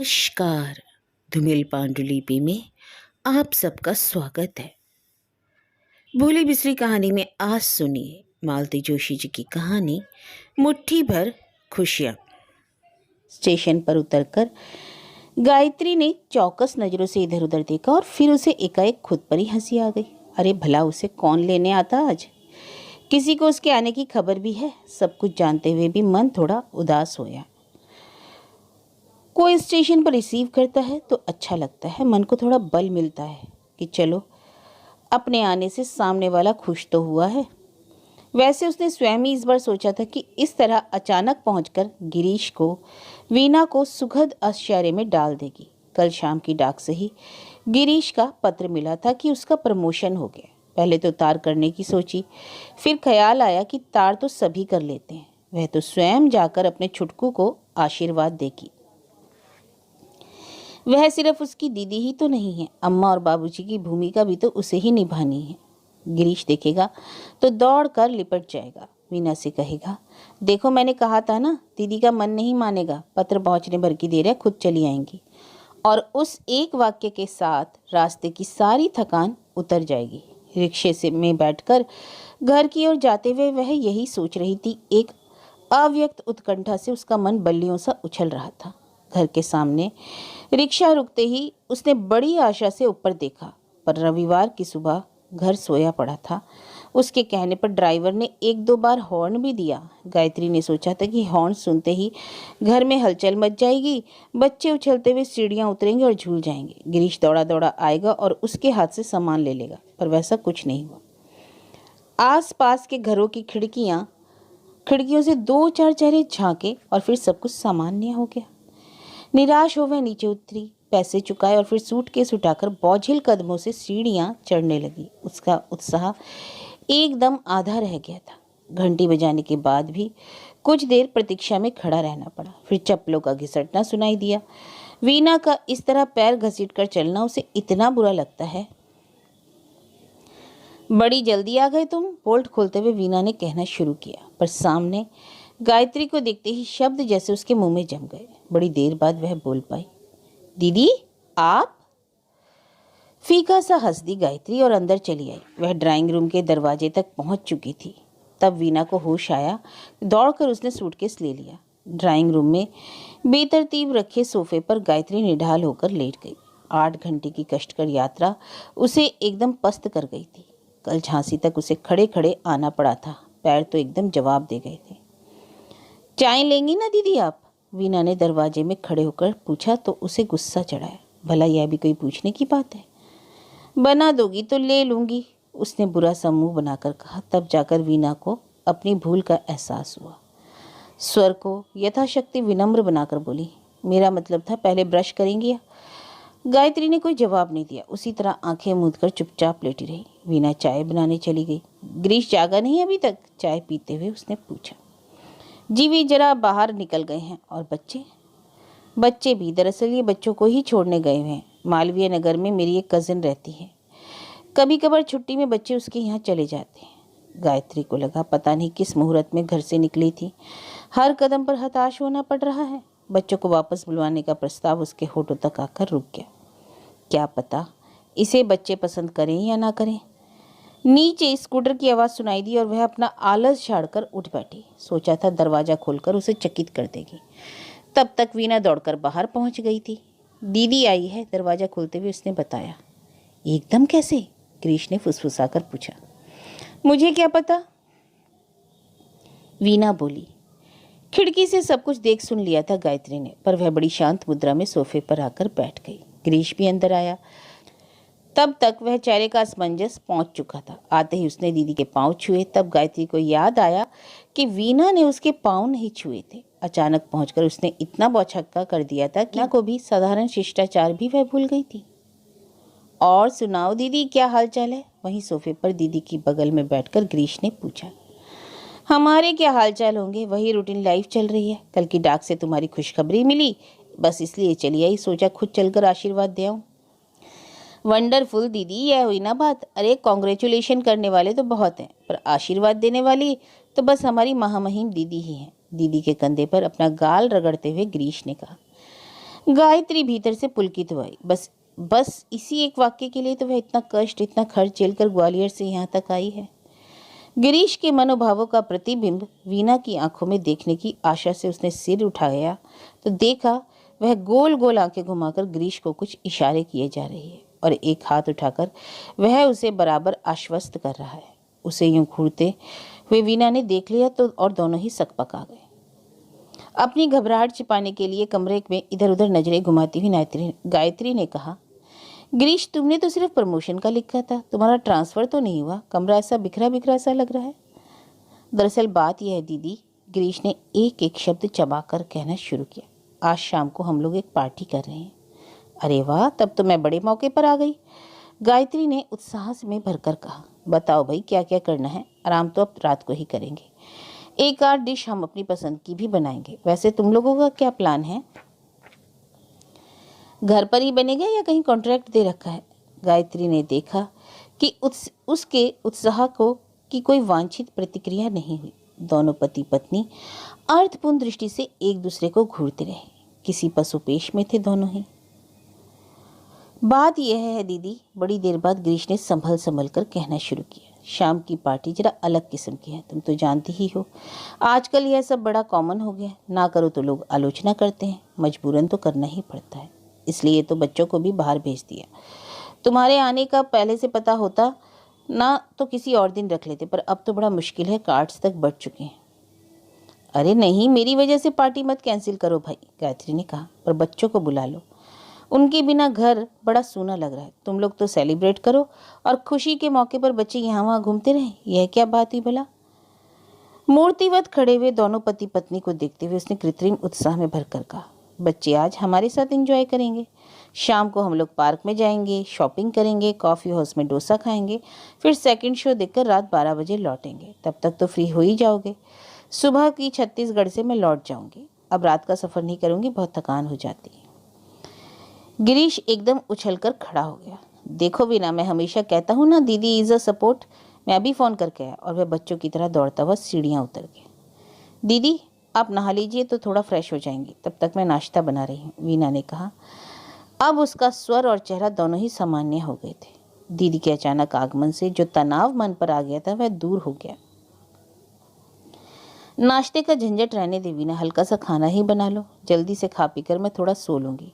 नमस्कार। धूमिल पांडुलिपि में आप सबका स्वागत है। भोली बिसरी कहानी में आज सुनिए मालती जोशी जी की कहानी मुट्ठी भर खुशियाँ। स्टेशन पर उतरकर गायत्री ने चौकस नजरों से इधर उधर देखा और फिर उसे एकाएक खुद पर ही हंसी आ गई। अरे भला उसे कौन लेने आता आज? किसी को उसके आने की खबर भी है? सब कुछ जानते हुए भी मन थोड़ा उदास होया। कोई स्टेशन पर रिसीव करता है तो अच्छा लगता है, मन को थोड़ा बल मिलता है कि चलो अपने आने से सामने वाला खुश तो हुआ है। वैसे उसने स्वयं ही इस बार सोचा था कि इस तरह अचानक पहुंचकर गिरीश को, वीना को सुखद आश्चर्य में डाल देगी। कल शाम की डाक से ही गिरीश का पत्र मिला था कि उसका प्रमोशन हो गया। पहले तो तार करने की सोची, फिर ख्याल आया कि तार तो सभी कर लेते हैं, वह तो स्वयं जाकर अपने छुटकू को आशीर्वाद देगी। वह सिर्फ उसकी दीदी ही तो नहीं है, अम्मा और बाबूजी की भूमिका भी तो उसे ही निभानी है। गिरीश देखेगा तो दौड़ कर लिपट जाएगा। वीना से कहेगा, देखो मैंने कहा था ना, दीदी का मन नहीं मानेगा, पत्र पहुंचने भर की देर है, खुद चली आएंगी। और उस एक वाक्य के साथ रास्ते की सारी थकान उतर जाएगी। रिक्शे से में बैठकर घर की ओर जाते हुए वह यही सोच रही थी। एक अव्यक्त उत्कंठा से उसका मन बल्लियों सा उछल रहा था। घर के सामने रिक्शा रुकते ही उसने बड़ी आशा से ऊपर देखा, पर रविवार की सुबह घर सोया पड़ा था। उसके कहने पर ड्राइवर ने एक दो बार हॉर्न भी दिया। गायत्री ने सोचा था कि हॉर्न सुनते ही घर में हलचल मच जाएगी, बच्चे उछलते हुए सीढ़ियां उतरेंगे और झूल जाएंगे। गिरीश दौड़ा दौड़ा आएगा और उसके हाथ से सामान ले लेगा, पर वैसा कुछ नहीं हुआ। आस पास के घरों की खिड़कियों से दो चार चेहरे झांके और फिर सब कुछ सामान्य हो गया। निराश हो वह नीचे उतरी, पैसे चुकाए और फिर सूटकेस उठाकर बोझिल कदमों से सीढ़ियां चढ़ने लगी। उसका उत्साह एकदम आधा रह गया था। घंटी बजाने के बाद भी कुछ देर प्रतीक्षा में खड़ा रहना पड़ा। फिर चप्पलों का घिसटना सुनाई दिया। वीना का इस तरह पैर घसीटकर चलना उसे इतना बुरा लगता है। बड़ी जल्दी आ गए तुम, बोल्ट खोलते हुए वीना ने कहना शुरू किया, पर सामने गायत्री को देखते ही शब्द जैसे उसके मुंह में जम गए। बड़ी देर बाद वह बोल पाई, दीदी आप? फीका सा हंस दी गायत्री और अंदर चली आई। वह ड्राइंग रूम के दरवाजे तक पहुंच चुकी थी। तब वीना को होश आया। दौड़कर उसने सूटकेस ले लिया। ड्राइंग रूम में बेतरतीब रखे सोफे पर गायत्री निढाल होकर लेट गई। 8 घंटे की कष्टकर यात्रा उसे एकदम पस्त कर गई थी। कल झांसी तक उसे खड़े खड़े आना पड़ा था। पैर तो एकदम जवाब दे गए थे। चाय लेंगी ना दीदी आप? वीना ने दरवाजे में खड़े होकर पूछा तो उसे गुस्सा चढ़ाया। भला यह भी कोई पूछने की बात है? बना दोगी तो ले लूंगी, उसने बुरा सा मुंह बनाकर कहा। तब जाकर वीना को अपनी भूल का एहसास हुआ। स्वर को यथाशक्ति विनम्र बनाकर बोली, मेरा मतलब था पहले ब्रश करेंगी? गायत्री ने कोई जवाब नहीं दिया। उसी तरह आंखें मूंद कर चुपचाप लेटी रही। वीना चाय बनाने चली गई। गिरीश जागा नहीं अभी तक? चाय पीते हुए उसने पूछा। जी वे जरा बाहर निकल गए हैं। और बच्चे भी? दरअसल ये बच्चों को ही छोड़ने गए हुए हैं। मालवीय नगर में मेरी एक कजिन रहती है, कभी कभार छुट्टी में बच्चे उसके यहाँ चले जाते हैं। गायत्री को लगा पता नहीं किस मुहूर्त में घर से निकली थी। हर कदम पर हताश होना पड़ रहा है। बच्चों को वापस बुलवाने का प्रस्ताव उसके होठों तक आकर रुक गया। क्या पता इसे बच्चे पसंद करें या ना करें। नीचे स्कूटर की आवाज़ सुनाई दी और वह अपना आलस झाड़कर उठ बैठी। सोचा था दरवाज़ा खोलकर उसे चकित कर देगी। तब तक वीना दौड़कर बाहर पहुंच गई थी। दीदी आई है, दरवाज़ा खोलते हुए उसने बताया। एकदम कैसे? गिरीश ने फुसफुसाकर पूछा। मुझे क्या पता, वीना बोली। खिड़की से सब कुछ देख सुन लिया था गायत्री ने, पर वह बड़ी शांत मुद्रा में सोफे पर आकर बैठ गई। गिरीश भी अंदर आया। तब तक वह चेहरे का असमंजस पहुंच चुका था। आते ही उसने दीदी के पांव छुए। तब गायत्री को याद आया कि वीना ने उसके पांव नहीं छुए थे। अचानक पहुंचकर उसने इतना बौछक्का कर दिया था कि को भी साधारण शिष्टाचार भी वह भूल गई थी। और सुनाओ दीदी, क्या हाल चाल है? वहीं सोफे पर दीदी की बगल में बैठकर गिरीश ने पूछा। हमारे क्या हाल चाल होंगे, वही रूटीन लाइफ चल रही है। कल की डाक से तुम्हारी खुशखबरी मिली, बस इसलिए चली आई, सोचा खुद चलकर आशीर्वाद दे आऊं। वंडरफुल दीदी, यह हुई ना बात। अरे कॉन्ग्रेचुलेशन करने वाले तो बहुत हैं, पर आशीर्वाद देने वाली तो बस हमारी महामहिम दीदी ही हैं। दीदी के कंधे पर अपना गाल रगड़ते हुए गिरीश ने कहा। गायत्री भीतर से पुलकित हुई। बस बस इसी एक वाक्य के लिए तो वह इतना कष्ट, इतना खर्च झेलकर ग्वालियर से यहाँ तक आई है। गिरीश के मनोभावों का प्रतिबिंब वीना की आंखों में देखने की आशा से उसने सिर उठाया तो देखा वह गोल गोल आंखें घुमाकर गिरीश को कुछ इशारे किए जा रही है और एक हाथ उठाकर वह उसे बराबर आश्वस्त कर रहा है। उसे यूं घूरते हुए वीना ने देख लिया तो और दोनों ही सकपका गए। अपनी घबराहट छिपाने के लिए कमरे में इधर उधर नजरें घुमाती हुई गायत्री ने कहा, गिरीश तुमने तो सिर्फ प्रमोशन का लिखा था, तुम्हारा ट्रांसफर तो नहीं हुआ। कमरा ऐसा बिखरा बिखरा सा लग रहा है। दरअसल बात यह है दीदी, गिरीश ने एक एक शब्द चबाकर कहना शुरू किया, आज शाम को हम लोग एक पार्टी कर रहे हैं। अरे वाह, तब तो मैं बड़े मौके पर आ गई। गायत्री ने उत्साह में भरकर कहा, बताओ भाई क्या क्या करना है। आराम तो अब रात को ही करेंगे, एक आध डिश हम अपनी पसंद की भी बनाएंगे। वैसे तुम लोगों का क्या प्लान है, घर पर ही बनेगा या कहीं कॉन्ट्रैक्ट दे रखा है। गायत्री ने देखा कि उसके उत्साह को की कोई वांछित प्रतिक्रिया नहीं हुई। दोनों पति पत्नी अर्थपूर्ण दृष्टि से एक दूसरे को घूरते रहे, किसी पशुपेश में थे दोनों ही। बात यह है दीदी, बड़ी देर बाद गिरीश ने संभल कर कहना शुरू किया, शाम की पार्टी जरा अलग किस्म की है, तुम तो जानती ही हो आजकल यह सब बड़ा कॉमन हो गया। ना करो तो लोग आलोचना करते हैं, मजबूरन तो करना ही पड़ता है। इसलिए तो बच्चों को भी बाहर भेज दिया। तुम्हारे आने का पहले से पता होता ना तो किसी और दिन रख लेते, पर अब तो बड़ा मुश्किल है, कार्ड्स तक बढ़ चुके हैं। अरे नहीं, मेरी वजह से पार्टी मत कैंसिल करो भाई, गायत्री ने कहा, पर बच्चों को बुला लो। उनके बिना घर बड़ा सूना लग रहा है। तुम लोग तो सेलिब्रेट करो और खुशी के मौके पर बच्चे यहाँ वहाँ घूमते रहे, यह क्या बात हुई भला। मूर्तिवत खड़े हुए दोनों पति पत्नी को देखते हुए उसने कृत्रिम उत्साह में भरकर कहा, बच्चे आज हमारे साथ एंजॉय करेंगे। शाम को हम लोग पार्क में जाएंगे, शॉपिंग करेंगे, कॉफ़ी हाउस में डोसा खाएंगे, फिर सेकंड शो देखकर रात 12 बजे लौटेंगे। तब तक तो फ्री हो ही जाओगे। सुबह की छत्तीसगढ़ से मैं लौट जाऊंगी। अब रात का सफ़र नहीं करूंगी, बहुत थकान हो जाती है। गिरीश एकदम उछलकर खड़ा हो गया। देखो वीना, मैं हमेशा कहता हूँ ना, दीदी इज़ अ सपोर्ट। मैं अभी फ़ोन करके आया। और वह बच्चों की तरह दौड़ता हुआ सीढ़ियाँ उतर गया। दीदी आप नहा लीजिए तो थोड़ा फ्रेश हो जाएंगी, तब तक मैं नाश्ता बना रही हूँ, वीना ने कहा। अब उसका स्वर और चेहरा दोनों ही सामान्य हो गए थे। दीदी के अचानक आगमन से जो तनाव मन पर आ गया था वह दूर हो गया। नाश्ते का झंझट रहने दे वीना, हल्का सा खाना ही बना लो, जल्दी से खा पीकर मैं थोड़ा सो लूंगी।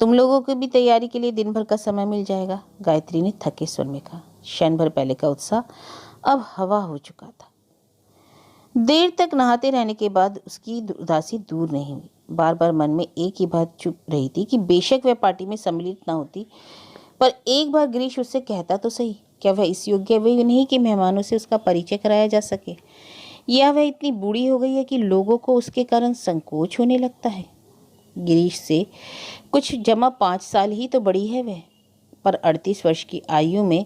तुम लोगों को भी तैयारी के लिए दिन भर का समय मिल जाएगा, गायत्री ने थके स्वर में कहा। क्षण भर पहले का उत्साह अब हवा हो चुका था। देर तक नहाते रहने के बाद उसकी उदासी दूर नहीं हुई। बार बार मन में एक ही बात चुप रही थी कि बेशक वह पार्टी में सम्मिलित न होती, पर एक बार गिरीश उससे कहता तो सही, क्या वह इस योग्य भी नहीं कि मेहमानों से उसका परिचय कराया जा सके, या वह इतनी बूढ़ी हो गई है कि लोगों को उसके कारण संकोच होने लगता है। गिरीश से कुछ जमा 5 साल ही तो बड़ी है वह, पर 38 वर्ष की आयु में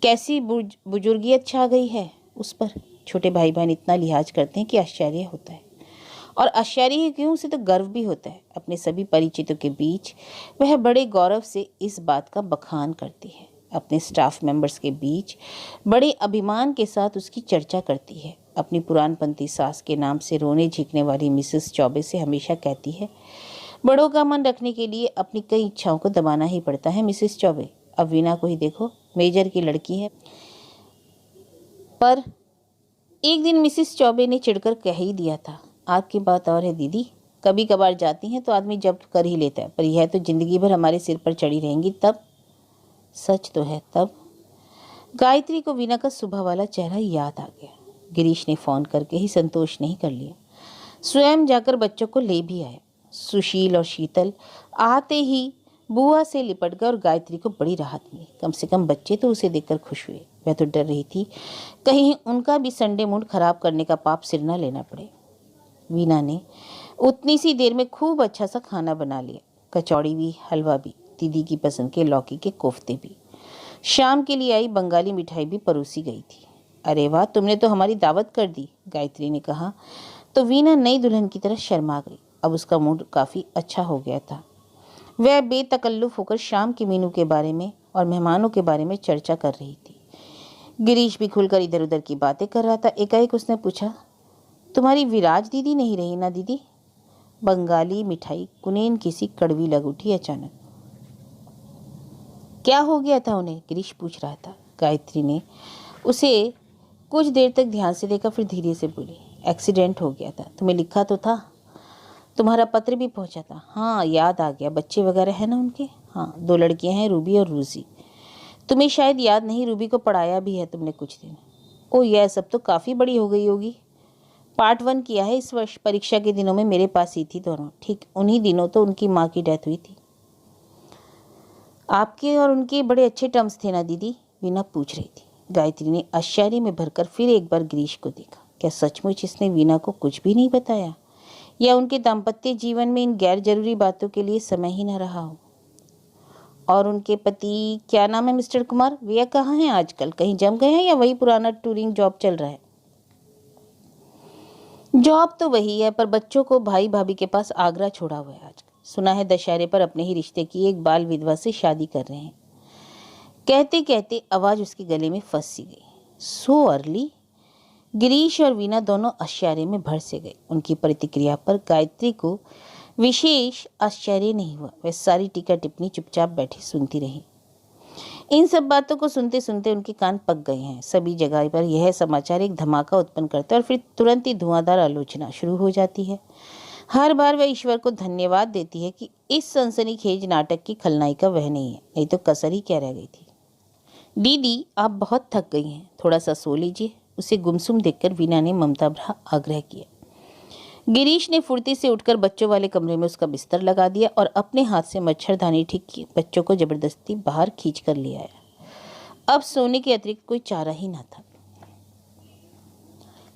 कैसी बुजुर्गियत छा गई है उस पर। छोटे भाई बहन इतना लिहाज करते हैं कि आश्चर्य होता है, और आश्चर्य ही क्यों, उसे तो गर्व भी होता है। अपने सभी परिचितों के बीच वह बड़े गौरव से इस बात का बखान करती है। अपने स्टाफ मेंबर्स के बीच बड़े अभिमान के साथ उसकी चर्चा करती है। अपनी पुरानपंथी सास के नाम से रोने झिकने वाली मिसेस चौबे से हमेशा कहती है, बड़ों का मन रखने के लिए अपनी कई इच्छाओं को दबाना ही पड़ता है मिसेस चौबे। अब वीना को ही देखो, मेजर की लड़की है, पर एक दिन मिसेस चौबे ने चिढ़कर कह ही दिया था, आपकी बात और है दीदी, कभी कभार जाती हैं तो आदमी जब्त कर ही लेता है, पर यह तो जिंदगी भर हमारे सिर पर चढ़ी रहेंगी तब। सच तो है तब। गायत्री को वीना का सुबह वाला चेहरा याद आ गया। गिरीश ने फ़ोन करके ही संतोष नहीं कर लिया, स्वयं जाकर बच्चों को ले भी आया। सुशील और शीतल आते ही बुआ से लिपट गए और गायत्री को बड़ी राहत मिली। कम से कम बच्चे तो उसे देखकर खुश हुए। वह तो डर रही थी कहीं उनका भी संडे मूड खराब करने का पाप सिर न लेना पड़े। वीना ने उतनी सी देर में खूब अच्छा सा खाना बना लिया, कचौड़ी भी, हलवा भी, दीदी की पसंद के लौकी के कोफ्ते भी, शाम के लिए आई बंगाली मिठाई भी परोसी गई थी। अरे वाह, तुमने तो हमारी दावत कर दी, गायत्री ने कहा तो वीना नई दुल्हन की तरह शर्मा गई। अब उसका मूड काफ़ी अच्छा हो गया था। वह बेतकल्लुफ़ होकर शाम के मेनू के बारे में और मेहमानों के बारे में चर्चा कर रही थी। गिरीश भी खुलकर इधर उधर की बातें कर रहा था। एकाएक उसने पूछा, तुम्हारी विराज दीदी नहीं रही ना दीदी? बंगाली मिठाई कुनेन किसी कड़वी लग उठी अचानक। क्या हो गया था उन्हें? गिरीश पूछ रहा था। गायत्री ने उसे कुछ देर तक ध्यान से देखा, फिर धीरे से बोली, एक्सीडेंट हो गया था। तुम्हें लिखा तो था, तुम्हारा पत्र भी पहुंचा था। हाँ, याद आ गया। बच्चे वगैरह है ना उनके? हाँ, 2 लड़कियां हैं, रूबी और रूसी। तुम्हें शायद याद नहीं, रूबी को पढ़ाया भी है तुमने कुछ दिन। ओ यह सब तो काफ़ी बड़ी हो गई होगी। पार्ट 1 किया है इस वर्ष। परीक्षा के दिनों में मेरे पास ही थी दोनों। ठीक उन्हीं दिनों तो उनकी माँ की डेथ हुई थी। आपके और उनके बड़े अच्छे टर्म्स थे ना दीदी? वीना पूछ रही थी। गायत्री ने आश्चर्य में भरकर फिर एक बार गिरीश को देखा। क्या सचमुच इसने वीना को कुछ भी नहीं बताया, या उनके दाम्पत्य जीवन में इन गैर जरूरी बातों के लिए समय ही न रहा हो? और उनके पति, क्या नाम है मिस्टर कुमार, वे कहाँ हैं आजकल? कहीं जम गए हैं या वही पुराना टूरिंग जॉब चल रहा है? जॉब तो वही है, पर बच्चों को भाई भाभी के पास आगरा छोड़ा हुआ है आजकल। सुना है दशहरे पर अपने ही रिश्ते की एक बाल विधवा से शादी कर रहे हैं। कहते कहते आवाज उसके गले में फंस सी गई। So early? गिरीश और वीना दोनों आश्चर्य में भर से गए। उनकी प्रतिक्रिया पर गायत्री को विशेष आश्चर्य नहीं हुआ। वह सारी टीका टिप्पणी चुपचाप बैठी सुनती रही। इन सब बातों को सुनते सुनते उनके कान पक गए हैं। सभी जगह पर यह समाचार एक धमाका उत्पन्न करता है और फिर तुरंत ही धुआंधार आलोचना शुरू हो जाती है। हर बार वह ईश्वर को धन्यवाद देती है कि इस सनसनीखेज नाटक की खलनायिका वह नहीं है, नहीं तो कसर ही क्या रह गई थी। दीदी, आप बहुत थक गई हैं, थोड़ा सा सो लीजिए। उसे गुमसुम देखकर वीना ने ममता भरा आग्रह किया। गिरीश ने फुर्ती से उठकर बच्चों वाले कमरे में उसका बिस्तर लगा दिया और अपने हाथ से मच्छरदानी ठीक की बच्चों को जबरदस्ती बाहर खींच कर ले आया। अब सोने के अतिरिक्त कोई चारा ही ना था।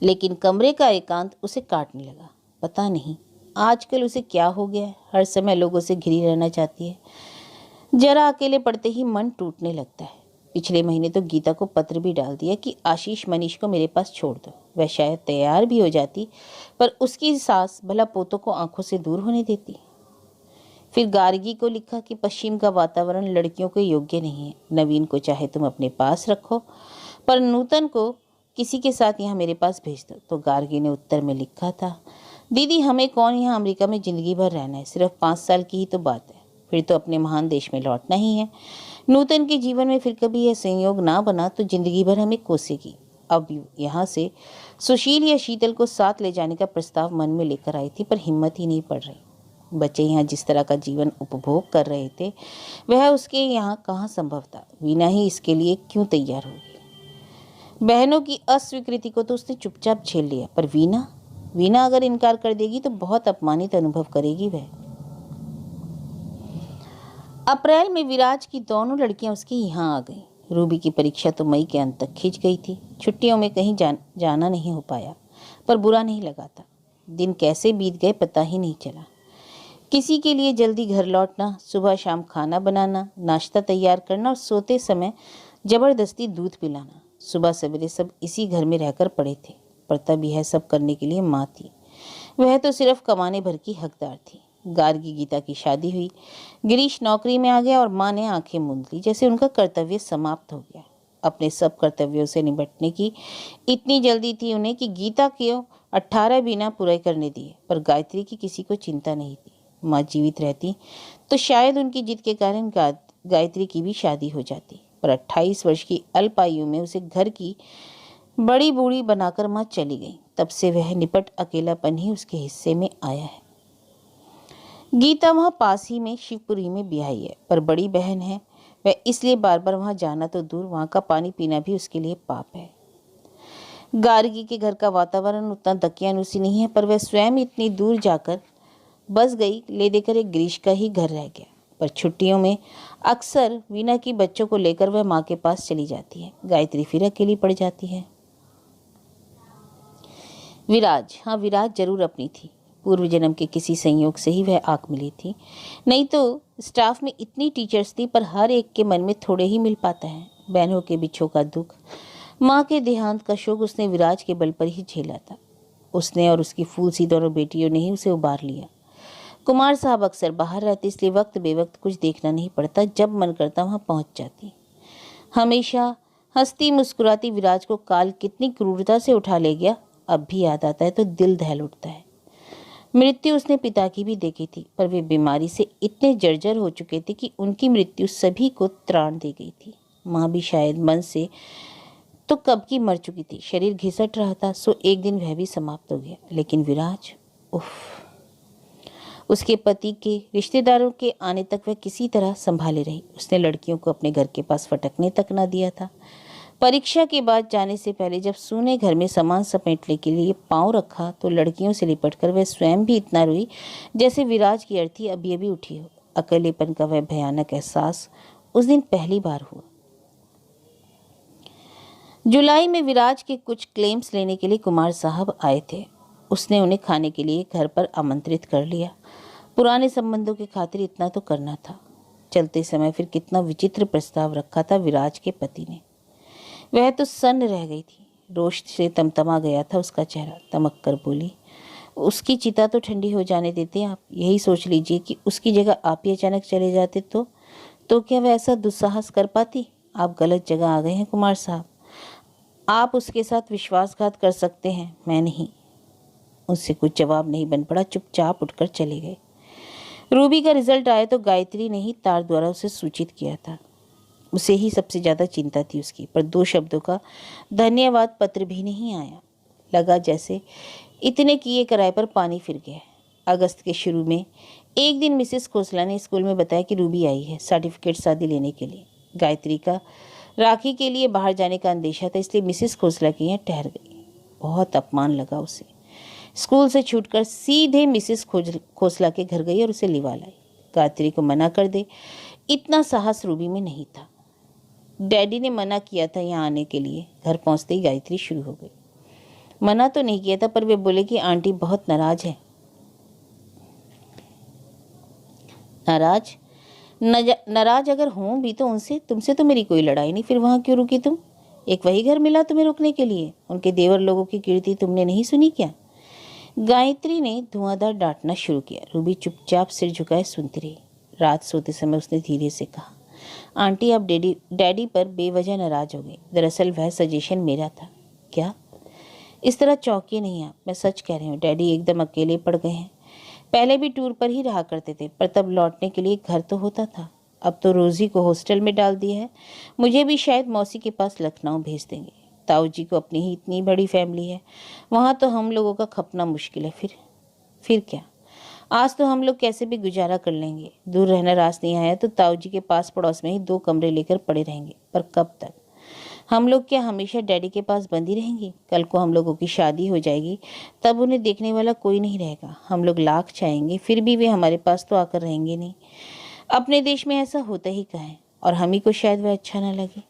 लेकिन कमरे का एकांत उसे काटने लगा। पता नहीं आजकल उसे क्या हो गया है, हर समय लोगों से घिरी रहना चाहती है। जरा अकेले पड़ते ही मन टूटने लगता है। पिछले महीने तो गीता को पत्र भी डाल दिया कि आशीष मनीष को मेरे पास छोड़ दो। वह शायद तैयार भी हो जाती, पर उसकी सास भला पोतों को आंखों से दूर होने देती। फिर गार्गी को लिखा कि पश्चिम का वातावरण लड़कियों के योग्य नहीं है। नवीन को चाहे तुम अपने पास रखो, पर नूतन को किसी के साथ यहाँ मेरे पास भेज दो। तो गार्गी ने उत्तर में लिखा था, दीदी हमें कौन यहाँ अमेरिका में जिंदगी भर रहना है, सिर्फ 5 साल की ही तो बात है, फिर तो अपने महान देश में लौटना ही है। नूतन के जीवन में फिर कभी यह संयोग ना बना तो जिंदगी भर हमें कोसेगी। अब यहाँ से सुशील या शीतल को साथ ले जाने का प्रस्ताव मन में लेकर आई थी, पर हिम्मत ही नहीं पड़ रही। बच्चे यहाँ जिस तरह का जीवन उपभोग कर रहे थे वह उसके यहाँ कहाँ संभव था। वीना ही इसके लिए क्यों तैयार होगी? बहनों की अस्वीकृति को तो उसने चुपचाप झेल लिया, पर वीना अगर इनकार कर देगी तो बहुत अपमानित अनुभव करेगी वह। अप्रैल में विराज की दोनों लड़कियां उसके यहाँ आ गईं। रूबी की परीक्षा तो मई के अंत तक खिंच गई थी। छुट्टियों में कहीं जाना नहीं हो पाया, पर बुरा नहीं लगा था। दिन कैसे बीत गए पता ही नहीं चला। किसी के लिए जल्दी घर लौटना, सुबह शाम खाना बनाना, नाश्ता तैयार करना और सोते समय जबरदस्ती दूध पिलाना। सुबह सवेरे सब इसी घर में रहकर पड़े थे, पर तब यह सब करने के लिए माँ थी। वह तो सिर्फ कमाने भर की हकदार थी। गार्गी गीता की शादी हुई, गिरीश नौकरी में आ गया और माँ ने आंखें मूंद ली, जैसे उनका कर्तव्य समाप्त हो गया। अपने सब कर्तव्यों से निपटने की इतनी जल्दी थी उन्हें कि गीता के 18 भी ना पूरे करने दिए, पर गायत्री की किसी को चिंता नहीं थी। माँ जीवित रहती तो शायद उनकी जिद के कारण गायत्री की भी शादी हो जाती, पर 28 वर्ष की अल्प आयु में उसे घर की बड़ी बूढ़ी बनाकर माँ चली गई। तब से वह निपट अकेलापन ही उसके हिस्से में आया है। गीता वहाँ पास ही में शिवपुरी में ब्याही है, पर बड़ी बहन है वह, इसलिए बार बार वहाँ जाना तो दूर, वहाँ का पानी पीना भी उसके लिए पाप है। गार्गी के घर का वातावरण उतना दकियानुसी नहीं है, पर वह स्वयं इतनी दूर जाकर बस गई, ले देकर एक गिरीश का ही घर रह गया। पर छुट्टियों में अक्सर वीना की बच्चों को लेकर वह माँ के पास चली जाती है। गायत्री फिर अकेली पड़ जाती है। विराज जरूर अपनी थी। पूर्व जन्म के किसी संयोग से ही वह आंख मिली थी, नहीं तो स्टाफ में इतनी टीचर्स थी, पर हर एक के मन में थोड़े ही मिल पाता है। बहनों के बिछों का दुख, माँ के देहांत का शोक उसने विराज के बल पर ही झेला था। उसने और उसकी फूल सी दोनों बेटियों ने ही उसे उबार लिया। कुमार साहब अक्सर बाहर रहते, इसलिए वक्त बेवक्त कुछ देखना नहीं पड़ता, जब मन करता वहाँ पहुँच जाती। हमेशा हंसती मुस्कुराती विराज को काल कितनी क्रूरता से उठा ले गया अब भी याद आता है तो दिल दहल उठता है। मृत्यु उसने पिता की भी देखी थी, पर वे बीमारी से इतने जर्जर हो चुके थे कि उनकी मृत्यु सभी को त्राण दे गई थी। माँ भी शायद मन से तो कब की मर चुकी थी, शरीर घिसट रहा था, सो एक दिन वह भी समाप्त हो गया। लेकिन विराज, उफ, उसके पति के रिश्तेदारों के आने तक वह किसी तरह संभाले रही। उसने लड़कियों को अपने घर के पास फटकने तक न दिया था। परीक्षा के बाद जाने से पहले जब सूने घर में सामान समेटने के लिए पांव रखा तो लड़कियों से लिपटकर वह स्वयं भी इतना रोई जैसे विराज की अर्थी अभी अभी उठी हो। अकेलेपन का वह भयानक एहसास उस दिन पहली बार हुआ। जुलाई में विराज के कुछ क्लेम्स लेने के लिए कुमार साहब आए थे। उसने उन्हें खाने के लिए घर पर आमंत्रित कर लिया। पुराने संबंधों की खातिर इतना तो करना था। चलते समय फिर कितना विचित्र प्रस्ताव रखा था विराज के पति ने। वह तो सन्न रह गई थी। रोष से तमतमा गया था उसका चेहरा। तमक कर बोली, उसकी चिता तो ठंडी हो जाने देते आप। यही सोच लीजिए कि उसकी जगह आप ही अचानक चले जाते तो क्या वह ऐसा दुस्साहस कर पाती? आप गलत जगह आ गए हैं कुमार साहब। आप उसके साथ विश्वासघात कर सकते हैं, मैं नहीं। उससे कुछ जवाब नहीं बन पड़ा, चुपचाप उठकर चले गए। रूबी का रिजल्ट आया तो गायत्री ने ही तार द्वारा उसे सूचित किया था। उसे ही सबसे ज़्यादा चिंता थी उसकी, पर 2 शब्दों का धन्यवाद पत्र भी नहीं आया। लगा जैसे इतने किए किराए पर पानी फिर गया। अगस्त के शुरू में एक दिन मिसेस खोसला ने स्कूल में बताया कि रूबी आई है सर्टिफिकेट शादी लेने के लिए। गायत्री का राखी के लिए बाहर जाने का अंदेशा था, इसलिए मिसेस खोसला के यहाँ ठहर गई। बहुत अपमान लगा उसे। स्कूल से छूटकर सीधे मिसेस खोसला के घर गई और उसे लिवा लाई। गायत्री को मना कर दे, इतना साहस रूबी में नहीं था। डैडी ने मना किया था यहाँ आने के लिए। घर पहुँचते ही गायत्री शुरू हो गई। मना तो नहीं किया था, पर वे बोले कि आंटी बहुत नाराज है। नाराज अगर हूँ भी तो तुमसे तो मेरी कोई लड़ाई नहीं, फिर वहाँ क्यों रुकी तुम? एक वही घर मिला तुम्हें रुकने के लिए? उनके देवर लोगों की कीर्ति तुमने नहीं सुनी क्या? गायत्री ने धुआंधार डांटना शुरू किया। रूबी चुपचाप सिर झुकाए सुनती रही। रात सोते समय उसने धीरे से कहा, आंटी आप डैडी पर बेवजह नाराज हो गई। दरअसल वह सजेशन मेरा था। क्या? इस तरह चौंकिए नहीं आप, मैं सच कह रही हूँ। डैडी एकदम अकेले पड़ गए हैं। पहले भी टूर पर ही रहा करते थे, पर तब लौटने के लिए घर तो होता था। अब तो रोजी को हॉस्टल में डाल दिया है। मुझे भी शायद मौसी के पास लखनऊ भेज देंगे। ताऊ जी को अपनी ही इतनी बड़ी फैमिली है, वहाँ तो हम लोगों का खपना मुश्किल है। फिर क्या? आज तो हम लोग कैसे भी गुजारा कर लेंगे। दूर रहना रास नहीं आया तो ताऊ जी के पास पड़ोस में ही 2 कमरे लेकर पड़े रहेंगे। पर कब तक? हम लोग क्या हमेशा डैडी के पास बंदी रहेंगी? कल को हम लोगों की शादी हो जाएगी, तब उन्हें देखने वाला कोई नहीं रहेगा। हम लोग लाख चाहेंगे, फिर भी वे हमारे पास तो आकर रहेंगे नहीं। अपने देश में ऐसा होता ही कहाँ है, और हम ही को शायद वह अच्छा ना लगे।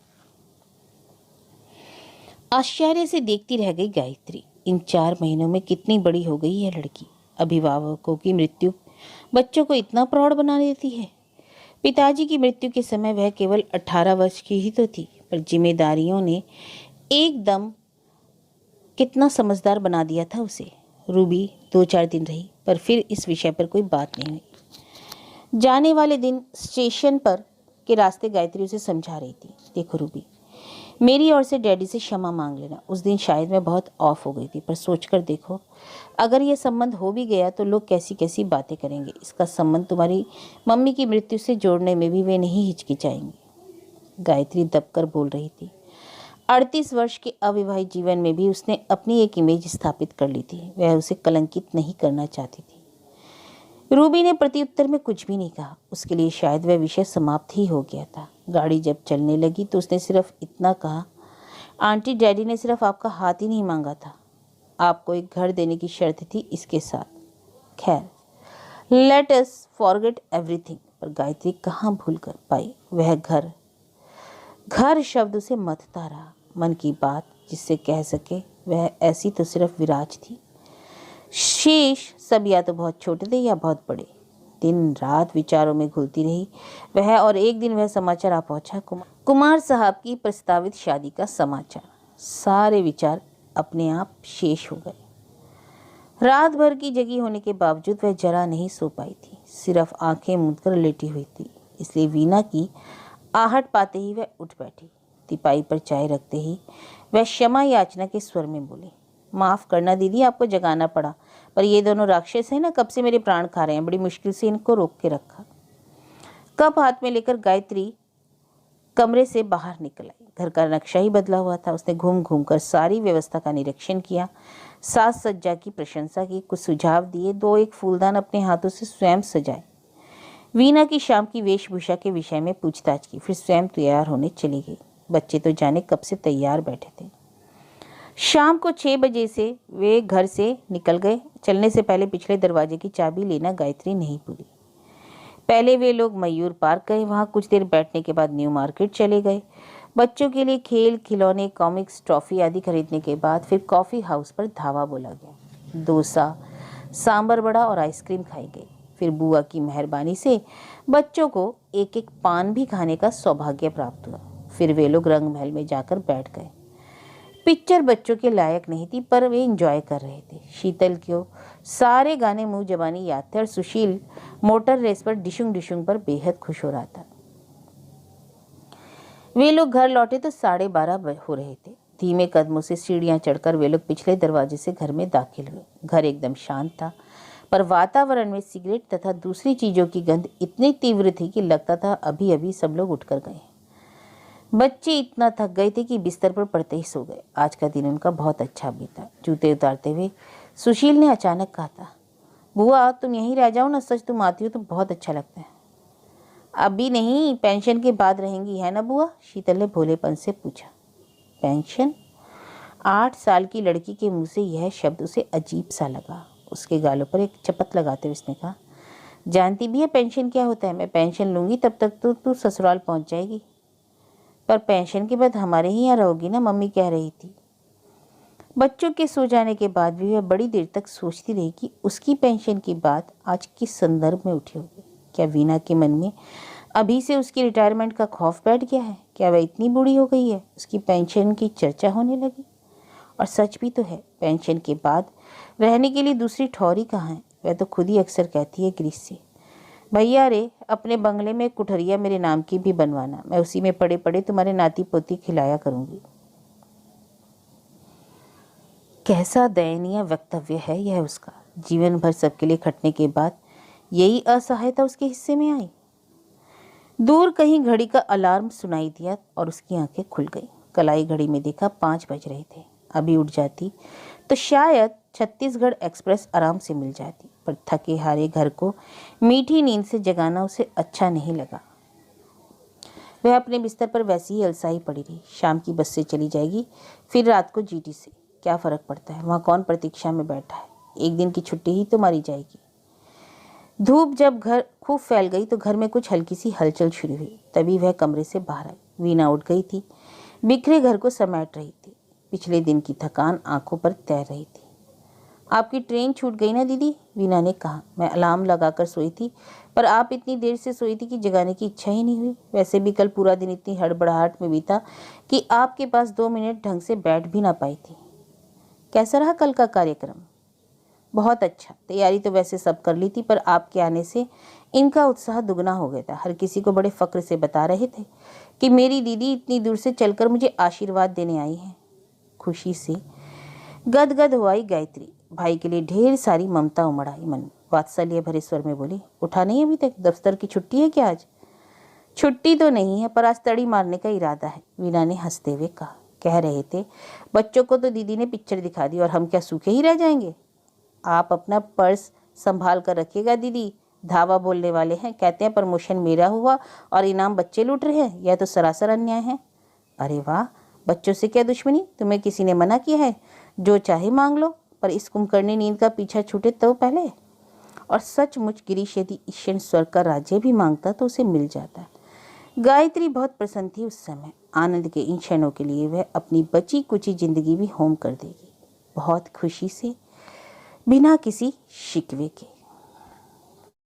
आश्चर्य से देखती रह गई गायत्री। इन 4 महीनों में कितनी बड़ी हो गई है लड़की। अभिभावकों की मृत्यु बच्चों को इतना प्रौढ़ बना देती है। पिताजी की मृत्यु के समय वह केवल 18 वर्ष की ही तो थी, पर जिम्मेदारियों ने एकदम कितना समझदार बना दिया था उसे। रूबी 2-4 दिन रही, पर फिर इस विषय पर कोई बात नहीं हुई। जाने वाले दिन स्टेशन पर के रास्ते गायत्री उसे समझा रही थी, देखो रूबी, मेरी ओर से डैडी से क्षमा मांग लेना। उस दिन शायद मैं बहुत ऑफ हो गई थी, पर सोचकर देखो, अगर ये संबंध हो भी गया तो लोग कैसी कैसी बातें करेंगे। इसका संबंध तुम्हारी मम्मी की मृत्यु से जोड़ने में भी वे नहीं हिचकिचाएंगे। गायत्री दबकर बोल रही थी। 38 वर्ष के अविवाहित जीवन में भी उसने अपनी एक इमेज स्थापित कर ली थी। वह उसे कलंकित नहीं करना चाहती थी। रूबी ने प्रत्युत्तर में कुछ भी नहीं कहा। उसके लिए शायद वह विषय समाप्त ही हो गया था। गाड़ी जब चलने लगी तो उसने सिर्फ इतना कहा, आंटी डैडी ने सिर्फ आपका हाथ ही नहीं मांगा था, आपको एक घर देने की शर्त थी इसके साथ। खैर, लेट अस फॉरगेट एवरीथिंग। पर गायत्री कहाँ भूल कर पाई वह घर शब्द उसे मथता रहा। मन की बात जिससे कह सके वह ऐसी तो सिर्फ विराज थी। शेष सब या तो बहुत छोटे थे या बहुत बड़े। दिन रात विचारों में घुलती रही वह, और एक दिन वह समाचार आ पहुंचा, कुमार साहब की प्रस्तावित शादी का समाचार। सारे विचार अपने आप शेष हो गए। रात भर की जगी होने के बावजूद वह जरा नहीं सो पाई थी, सिर्फ आंखें मूंदकर लेटी हुई थी। इसलिए वीना की आहट पाते ही वह उठ बैठी। तिपाई पर चाय रखते ही वह क्षमा याचना के स्वर में बोली, माफ़ करना दीदी, आपको जगाना पड़ा, पर ये दोनों राक्षस हैं ना, कब से मेरे प्राण खा रहे हैं। बड़ी मुश्किल से इनको रोक के रखा। कप हाथ में लेकर गायत्री कमरे से बाहर निकल आई। घर का नक्शा ही बदला हुआ था। उसने घूम घूम कर सारी व्यवस्था का निरीक्षण किया, साज सज्जा की प्रशंसा की, कुछ सुझाव दिए, 2-1 फूलदान अपने हाथों से स्वयं सजाए। वीना की शाम की वेशभूषा के विषय में पूछताछ की, फिर स्वयं तैयार होने चली गई। बच्चे तो जाने कब से तैयार बैठे थे। शाम को 6 बजे से वे घर से निकल गए। चलने से पहले पिछले दरवाजे की चाबी लेना गायत्री नहीं भूली। पहले वे लोग मयूर पार्क गए, वहाँ कुछ देर बैठने के बाद न्यू मार्केट चले गए। बच्चों के लिए खेल खिलौने, कॉमिक्स, ट्रॉफी आदि खरीदने के बाद फिर कॉफ़ी हाउस पर धावा बोला गया। डोसा, सांबर वड़ा और आइसक्रीम खाई गई। फिर बुआ की मेहरबानी से बच्चों को एक एक पान भी खाने का सौभाग्य प्राप्त हुआ। फिर वे लोग रंग महल में जाकर बैठ गए। पिक्चर बच्चों के लायक नहीं थी, पर वे एंजॉय कर रहे थे। शीतल को सारे गाने मुंह जबानी याद थे और सुशील मोटर रेस पर डिशुंग डिशुंग पर बेहद खुश हो रहा था। वे लोग घर लौटे तो 12:30 हो रहे थे। धीमे कदमों से सीढ़ियां चढ़कर वे लोग पिछले दरवाजे से घर में दाखिल हुए। घर एकदम शांत था, पर वातावरण में सिगरेट तथा दूसरी चीजों की गंध इतनी तीव्र थी कि लगता था अभी अभी सब लोग उठकर गए। बच्चे इतना थक गए थे कि बिस्तर पर पड़ते ही सो गए। आज का दिन उनका बहुत अच्छा बीता। जूते उतारते हुए सुशील ने अचानक कहा था, बुआ तुम यहीं रह जाओ ना, सच तुम आती हो तो बहुत अच्छा लगता है। अभी नहीं, पेंशन के बाद रहेंगी, है ना बुआ? शीतल ने भोलेपन से पूछा। पेंशन? 8 साल की लड़की के मुंह से यह शब्द उसे अजीब सा लगा। उसके गालों पर एक चपत लगाते हुए उसने कहा, जानती भी है पेंशन क्या होता है? मैं पेंशन लूंगी तब तक तो तू ससुराल पहुंच जाएगी, पर पेंशन के बाद हमारे ही यहाँ रहोगी ना, मम्मी कह रही थी। बच्चों के सो जाने के बाद भी वह बड़ी देर तक सोचती रही कि उसकी पेंशन की बात आज किस संदर्भ में उठी होगी। क्या वीना के मन में अभी से उसकी रिटायरमेंट का खौफ बैठ गया है? क्या वह इतनी बूढ़ी हो गई है उसकी पेंशन की चर्चा होने लगी? और सच भी तो है, पेंशन के बाद रहने के लिए दूसरी ठौरी कहाँ है? वह तो खुद ही अक्सर कहती है ग्रीस से, भैया रे अपने बंगले में कुठरिया मेरे नाम की भी बनवाना, मैं उसी में पड़े पड़े तुम्हारे नाती पोती खिलाया करूंगी। कैसा दयनीय वक्तव्य है यह उसका। जीवन भर सबके लिए खटने के बाद यही असहायता उसके हिस्से में आई। दूर कहीं घड़ी का अलार्म सुनाई दिया और उसकी आंखें खुल गई। कलाई घड़ी में देखा 5 बज रहे थे। अभी उठ जाती तो शायद छत्तीसगढ़ एक्सप्रेस आराम से मिल जाती, पर थके हारे घर को मीठी नींद से जगाना उसे अच्छा नहीं लगा। वह अपने बिस्तर पर वैसी ही अलसाई पड़ी रही। शाम की बस से चली जाएगी, फिर रात को जीटी से, क्या फर्क पड़ता है? वहाँ कौन प्रतीक्षा में बैठा है? एक दिन की छुट्टी ही तो मारी जाएगी। धूप जब घर खूब फैल गई तो घर में कुछ हल्की सी हलचल शुरू हुई। तभी वह कमरे से बाहर आई। वीना उठ गई थी, बिखरे घर को समेट रही थी। पिछले दिन की थकान आंखों पर तैर रही थी। आपकी ट्रेन छूट गई ना दीदी? वीना ने कहा। मैं अलार्म लगाकर सोई थी, पर आप इतनी देर से सोई थी कि जगाने की इच्छा ही नहीं हुई। वैसे भी कल पूरा दिन इतनी हड़बड़ाहट में बीता कि आपके पास 2 मिनट ढंग से बैठ भी ना पाई थी। कैसा रहा कल का कार्यक्रम? बहुत अच्छा। तैयारी तो वैसे सब कर ली थी, पर आपके आने से इनका उत्साह दुगना हो गया था। हर किसी को बड़े फक्र से बता रहे थे कि मेरी दीदी इतनी दूर से चलकर मुझे आशीर्वाद देने आई है। खुशी से गदगद हो आई गायत्री। भाई के लिए ढेर सारी ममता उमड़ आई मन में। वात्सल्य भरे स्वर में बोली, उठा नहीं अभी तक? दफ्तर की छुट्टी है क्या आज? छुट्टी तो नहीं है, पर आज तड़ी मारने का इरादा है, वीना ने हंसते हुए कहा। कह रहे थे बच्चों को तो दीदी ने पिक्चर दिखा दी और हम क्या सूखे ही रह जाएंगे? आप अपना पर्स संभाल कर रखिएगा दीदी, धावा बोलने वाले हैं। कहते हैं प्रमोशन मेरा हुआ और इनाम बच्चे लूट रहे हैं। यह तो सरासर अन्याय है। अरे वाह, बच्चों से क्या दुश्मनी? तुम्हें किसी ने मना किया है? जो चाहे मांग लो, पर इस कुंभकर्णी नींद का पीछा छूटे तो पहले। और सचमुच गिरीश यदि ईश्वर स्वर्ग का राज्य भी मांगता तो उसे मिल जाता। गायत्री बहुत प्रसन्न थी उस समय। आनंद के इन क्षणों के लिए वह अपनी बची कुची जिंदगी भी होम कर देगी, बहुत खुशी से, बिना किसी शिकवे के।